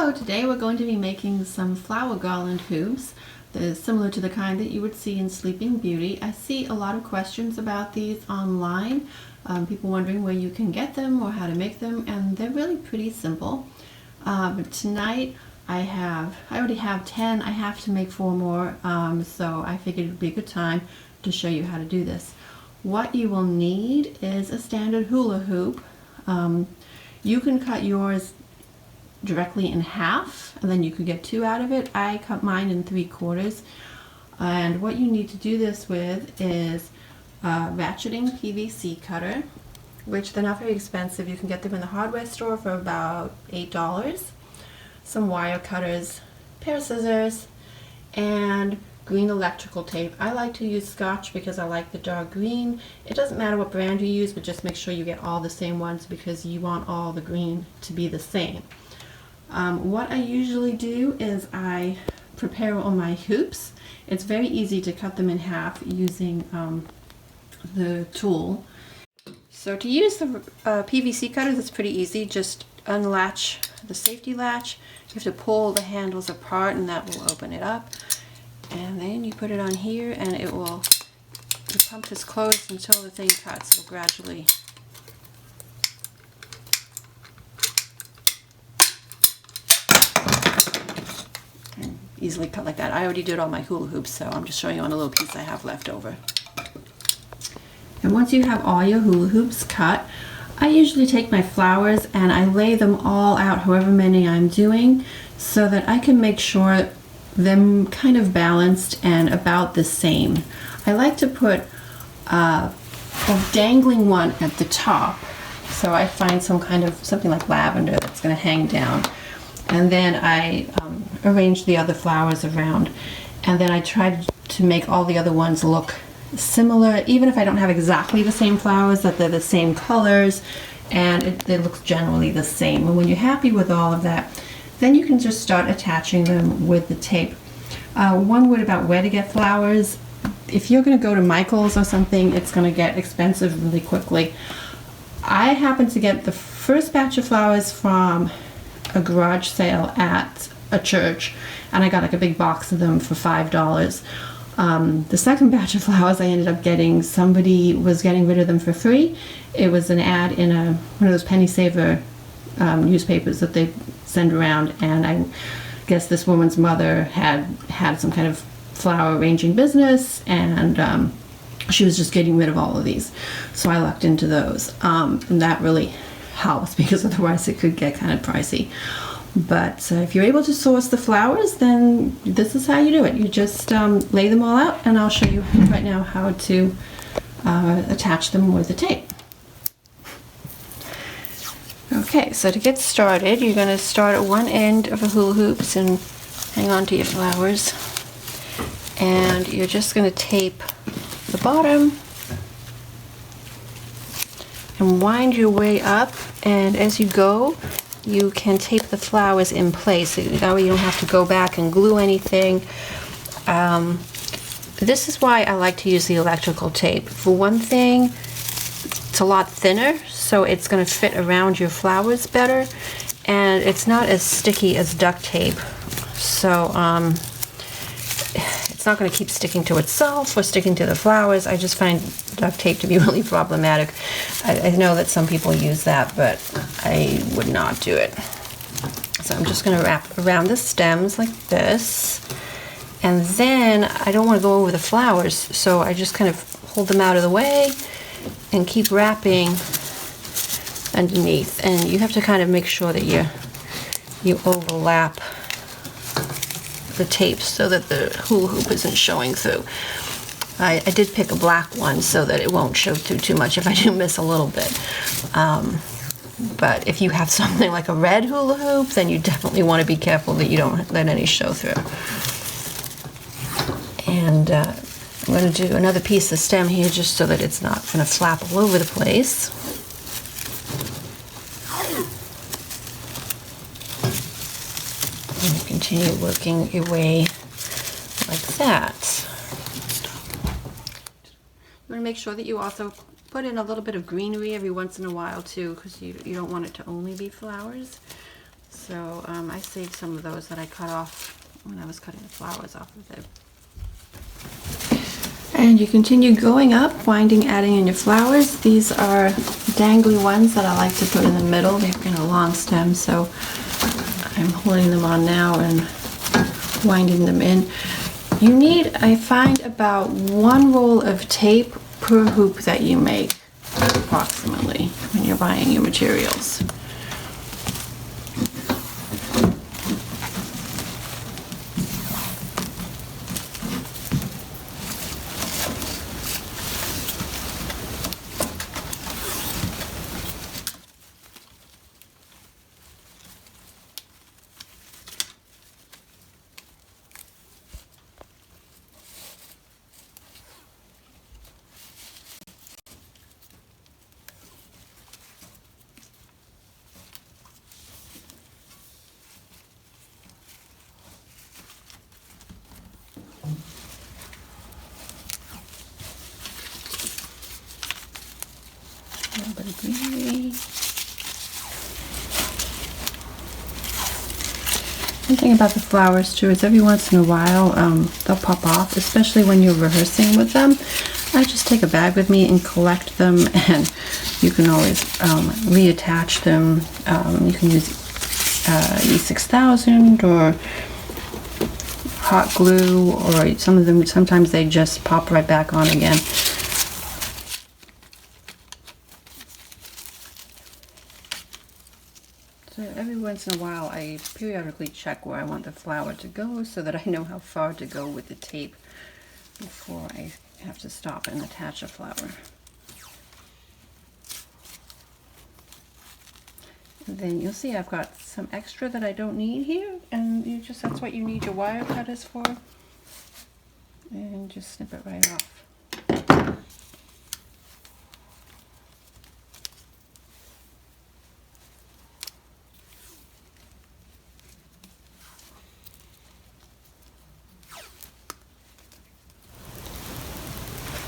Hello, today we're going to be making some flower garland hoops. They're similar to the kind that you would see in Sleeping Beauty. I see a lot of questions about these online, people wondering where you can get them or how to make them, and they're really pretty simple. But tonight I already have 10. I have to make 4 more, so I figured it would be a good time to show you how to do this. What you will need is a standard hula hoop. You can cut yours directly in half and then you could get 2 out of it. I cut mine in 3/4, and what you need to do this with is a ratcheting PVC cutter, which they're not very expensive. You can get them in the hardware store for about $8. Some wire cutters, pair of scissors, and green electrical tape. I like to use Scotch because I like the dark green. It doesn't matter what brand you use, but just make sure you get all the same ones because you want all the green to be the same. What I usually do is I prepare all my hoops. It's very easy to cut them in half using the tool. So to use the PVC cutters, it's pretty easy. Just unlatch the safety latch. You have to pull the handles apart and that will open it up. And then you put it on here and it will, the pump is closed until the thing cuts. It'll gradually easily cut like that. I already did all my hula hoops, so I'm just showing you on a little piece I have left over. And once you have all your hula hoops cut, I usually take my flowers and I lay them all out, however many I'm doing, so that I can make sure them kind of balanced and about the same. I like to put a dangling one at the top, so I find something like lavender that's going to hang down, and then I arrange the other flowers around, and then I try to make all the other ones look similar, even if I don't have exactly the same flowers, that they're the same colors and it looks generally the same. And when you're happy with all of that, then you can just start attaching them with the tape. One word about where to get flowers: if you're going to go to Michael's or something, it's going to get expensive really quickly. I happened to get the first batch of flowers from a garage sale at a church, and I got like a big box of them for $5. The second batch of flowers I ended up getting, somebody was getting rid of them for free. It was an ad in one of those penny saver newspapers that they send around, and I guess this woman's mother had some kind of flower arranging business, and she was just getting rid of all of these, so I lucked into those, and that really helps because otherwise it could get kind of pricey. But if you're able to source the flowers, then this is how you do it. You just lay them all out, and I'll show you right now how to attach them with the tape. Okay, so to get started, you're going to start at one end of a hula hoops and hang on to your flowers. And you're just going to tape the bottom and wind your way up, and as you go, you can tape the flowers in place. That way you don't have to go back and glue anything. This is why I like to use the electrical tape. For one thing, it's a lot thinner, so it's going to fit around your flowers better, and it's not as sticky as duct tape. So it's not going to keep sticking to itself or sticking to the flowers. I just find duct tape to be really problematic. I know that some people use that, but I would not do it. So I'm just going to wrap around the stems like this, and then I don't want to go over the flowers, so I just kind of hold them out of the way and keep wrapping underneath. And you have to kind of make sure that you overlap the tape so that the hula hoop isn't showing through. I did pick a black one so that it won't show through too much if I do miss a little bit. But if you have something like a red hula hoop, then you definitely want to be careful that you don't let any show through. And I'm going to do another piece of stem here just so that it's not going to flap all over the place. And continue working your way like that. You want to make sure that you also put in a little bit of greenery every once in a while too, because you don't want it to only be flowers. So I saved some of those that I cut off when I was cutting the flowers off of it. And you continue going up, winding, adding in your flowers. These are dangly ones that I like to put in the middle. They've got a long stem, so I'm holding them on now and winding them in. You need, I find, about 1 roll of tape per hoop that you make, approximately, when you're buying your materials. A little bit of greenery. One thing about the flowers too is every once in a while they'll pop off, especially when you're rehearsing with them. I just take a bag with me and collect them, and you can always reattach them. You can use E6000 or hot glue, or some of them, sometimes they just pop right back on again. So every once in a while I periodically check where I want the flower to go so that I know how far to go with the tape before I have to stop and attach a flower. And then you'll see I've got some extra that I don't need here, and that's what you need your wire cutters for. And just snip it right off.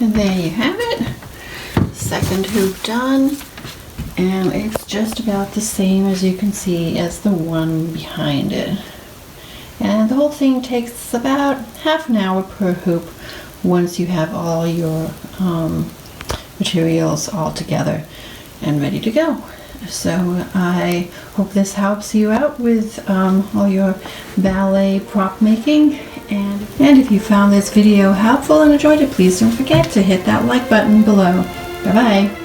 And there you have it. Second hoop done. And it's just about the same, as you can see, as the one behind it. And the whole thing takes about half an hour per hoop once you have all your materials all together and ready to go. So I hope this helps you out with all your ballet prop making. And if you found this video helpful and enjoyed it, please don't forget to hit that like button below. Bye-bye.